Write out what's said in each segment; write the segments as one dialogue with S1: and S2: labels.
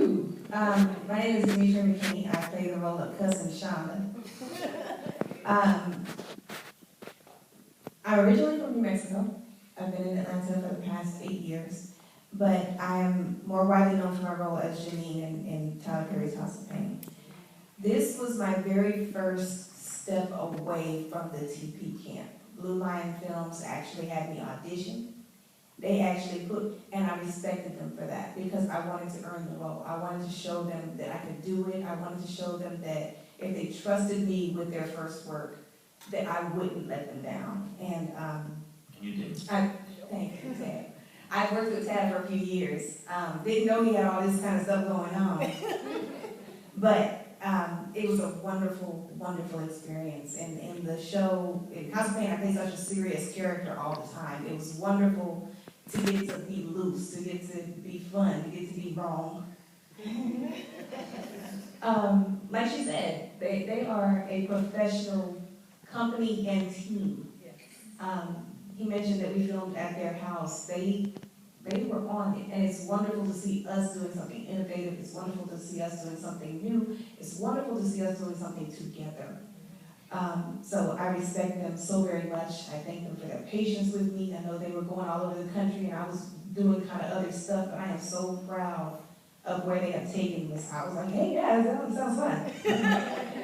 S1: My name is Demetria McKinney. I play the role of Cousin Shonda. I'm originally from New Mexico. I've been in Atlanta for the past 8 years, but I am more widely known for my role as Janine in Tyler Perry's House of Pain. This was my very first step away from the TP camp. Blue Lion Films actually had me audition. They actually and I respected them for that because I wanted to earn the role. I wanted to show them that I could do it. I wanted to show them that if they trusted me with their first work, that I wouldn't let them down. And
S2: you did.
S1: Thank you, Tad. I worked with Tad for a few years. Didn't know he had all this kind of stuff going on. But it was a wonderful, wonderful experience. And in the show, in House of Pain, I play such a serious character all the time. It was wonderful to get to be loose, to get to be fun, to get to be wrong. Like she said, they are a professional company and team. He mentioned that we filmed at their house. They were on it, and it's wonderful to see us doing something innovative. It's wonderful to see us doing something new. It's wonderful to see us doing something together. So I respect them so very much. I thank them for their patience with me. I know they were going all over the country, and I was doing kind of other stuff, but I am so proud of where they have taken this. I was like, hey guys, that sounds fun.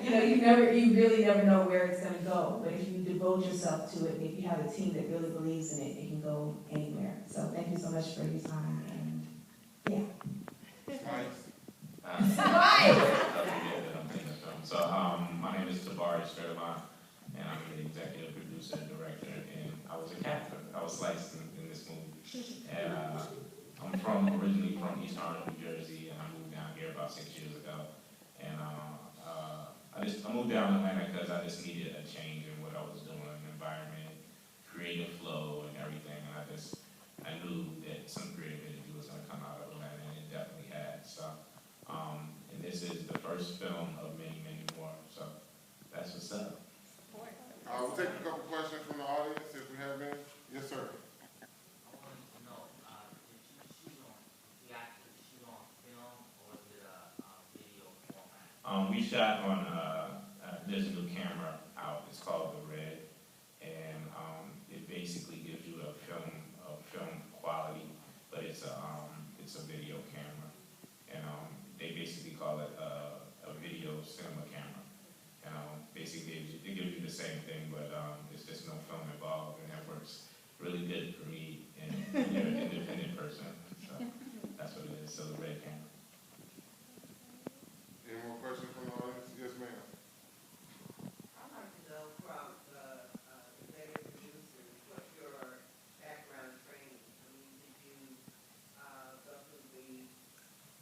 S1: You really never know where it's gonna go, but if you devote yourself to it, and if you have a team that really believes in it, it can go anywhere. So thank you so much for your time, and yeah.
S2: So my name is Tabari Sterling, and I'm the executive producer and director, and I was a captain. I was sliced in this movie. And I'm originally from East Harlem, New Jersey, and I moved down here about 6 years ago. And I moved down to Atlanta because I just needed a change in what I was doing, environment, creative flow, and everything. And I knew that some creativity was going to come out of Atlanta, and it definitely had. So, and this is the first film of many, many more. So that's what's up.
S3: We'll take a couple questions from the audience if we have any. Yes, sir.
S2: We shot on, there's a new camera out, it's called the Revie, and it basically gives you a film quality, but it's a video camera, and they basically call it a video cinema camera, and basically it gives you the same thing, but it's just no film involved, and that works really good for me, and you're an independent person, so that's what it is, so the Revie camera.
S3: Any more questions from the audience? Yes, ma'am.
S4: I'd like to know from the executive producer, what's your background training? I mean, did you go through the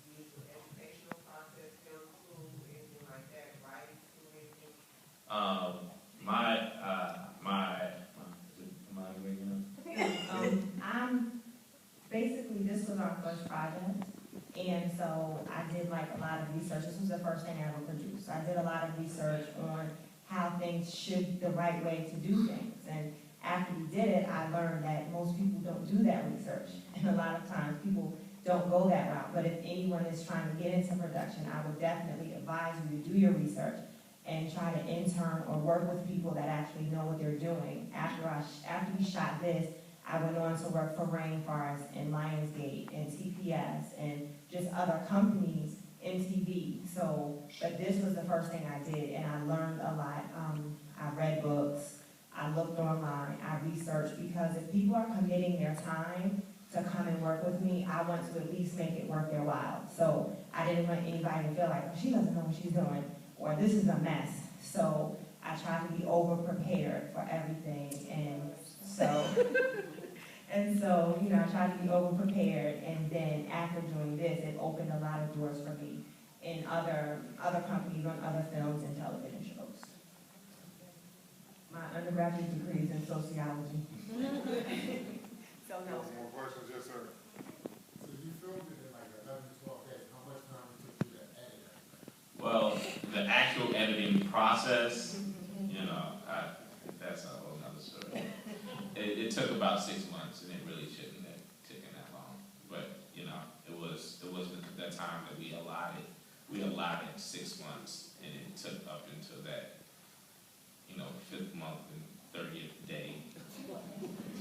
S4: usual educational process, film school, anything like that, writing school, anything?
S1: This was our first project. And so I did like a lot of research. This was the first thing I ever produced. I did a lot of research on how things should, the right way to do things. And after we did it, I learned that most people don't do that research. And a lot of times people don't go that route. But if anyone is trying to get into production, I would definitely advise you to do your research and try to intern or work with people that actually know what they're doing. After we shot this, I went on to work for Rainforest and Lionsgate and TPS and just other companies in TV. So, but this was the first thing I did, and I learned a lot. I read books, I looked online, I researched, because if people are committing their time to come and work with me, I want to at least make it worth their while. So I didn't want anybody to feel like, oh, she doesn't know what she's doing, or this is a mess. So I tried to be over-prepared for everything, and so, I tried to be over-prepared, and then after doing this, it opened a lot of doors for me in other companies, on other films and television shows. My undergraduate degree is in sociology.
S4: So no.
S3: More questions? Yes, sir.
S5: So you filmed it in like 11 to 12 days. How much time it took you to edit it?
S2: Well, the actual editing process, that's a whole nother story. It took about 6 months, and it really shouldn't have taken that long. But it was that time that we allotted 6 months, and it took up until that, 5th month and 30th day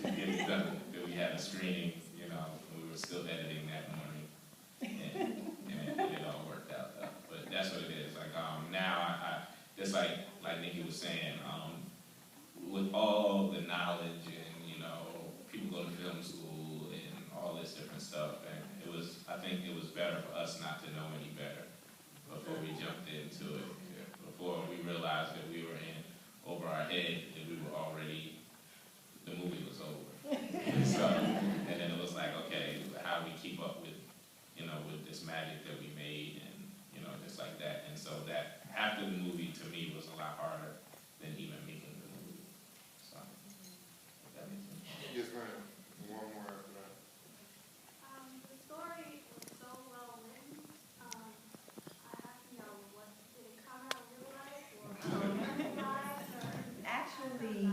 S2: to get it done. Then we had a screening, we were still editing that morning, and it all worked out though. But that's what it is. Like now, I just like Nikki was saying, with all the knowledge and people go to film school and all this different stuff, and I think it was better for us not to know any better before we jumped into it. Before we realized that we were in over our head, that we were already, the movie was over. And then it was like, okay, how do we keep up with, with this magic that we made, and just like that. And so that after the movie to me was a lot harder than even making the movie. So if that makes sense.
S3: Yes, ma'am. One more after that.
S6: The story was so well written. I have to know, did it come out real life or dramatized or?
S1: Actually,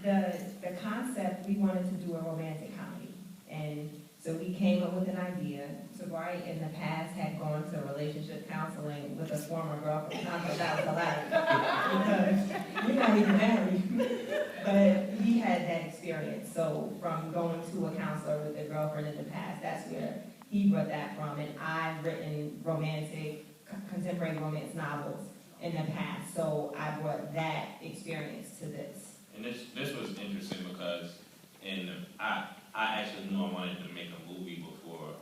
S1: the concept, we wanted to do a romantic comedy. And so we came up with an idea. Tabari in the past had gone to relationship counseling with a former girlfriend. Not that that was hilarious, because we're not even married. But he had that experience. So from going to a counselor with a girlfriend in the past, that's where he brought that from. And I've written romantic, contemporary romance novels in the past. So I brought that experience to this.
S2: And this was interesting because I actually knew I wanted to make a movie before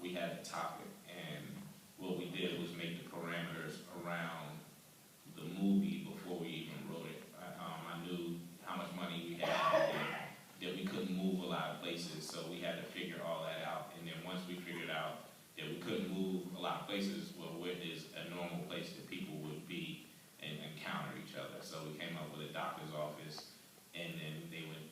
S2: we had the topic, and what we did was make the parameters around the movie before we even wrote it. I knew how much money we had, and that we couldn't move a lot of places, so we had to figure all that out. And then once we figured out that we couldn't move a lot of places, well, where is a normal place that people would be and encounter each other? So we came up with a doctor's office, and then they would,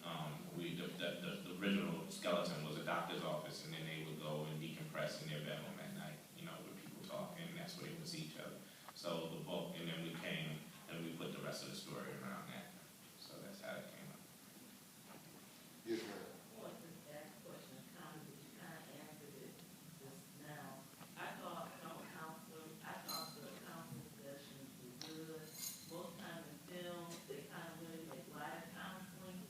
S2: the original skeleton was a doctor's office, and then they would go and decompress in their bedroom at night, where people talk, and that's where they would see each other. So the bulk, and then we came and we put the rest of the story around that. So that's how it came up.
S3: Yes, ma'am.
S4: I wanted to ask a question, but you kind of answered it just now. I thought the counseling sessions were good. Most times in film, they kind of really make live counseling,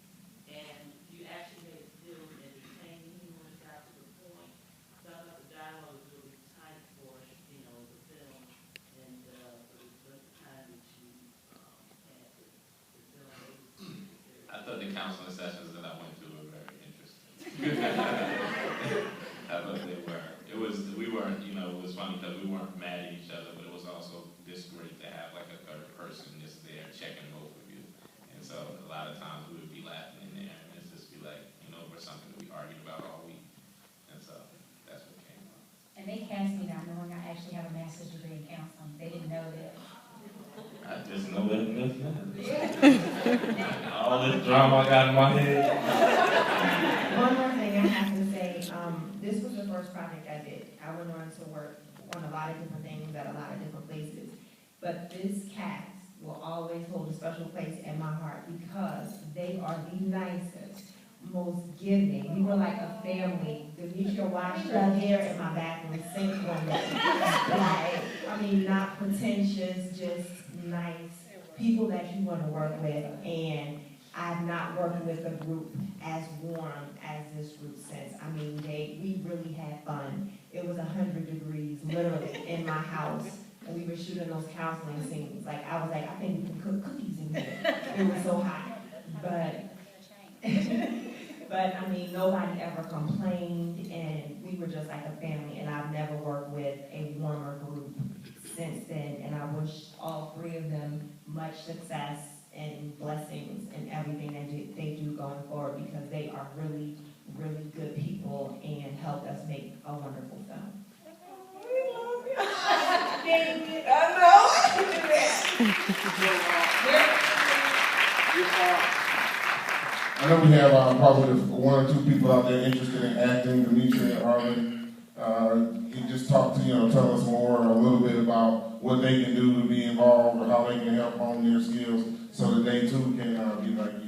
S4: and you actually made it still entertaining when it got to the point. So I thought the dialogue was really tight for, the film, and for the time that you had the film.
S2: I thought the counseling sessions that I went through were very interesting. I thought they were. We weren't, it was funny because we weren't mad at each other, but it was also just great to have like a third person just there checking both of you. And so a lot of times we would be laughing in there, and it's just be like, over something that we argued about all week. And so that's what came up.
S7: And they cast me not knowing I actually have a master's degree in counseling. They didn't know that.
S2: I just know that all this drama I got in my head.
S1: One more thing I have to say, this was the first project I did. I went on to work on a lot of different things at a lot of different places. But this cast will always hold a special place in my heart because they are the nicest, most giving. We were like a family. Demetria washed her hair in my bathroom sink one day. Not pretentious, just nice people that you want to work with. And I've not worked with a group as warm as this group since. We really had fun. It was 100 degrees, literally, in my house. And we were shooting those counseling scenes. I was like, I think we can cook cookies in here. It was so hot. But nobody ever complained, and we were just like a family, and I've never worked with a warmer group since then, and I wish all three of them much success and blessings in everything that they do going forward, because they are really, really good people and helped us make a wonderful film.
S3: I know we have probably one or two people out there interested in acting, Demetria and Arlen. You just talk to, tell us more a little bit about what they can do to be involved or how they can help hone their skills so that they too can be like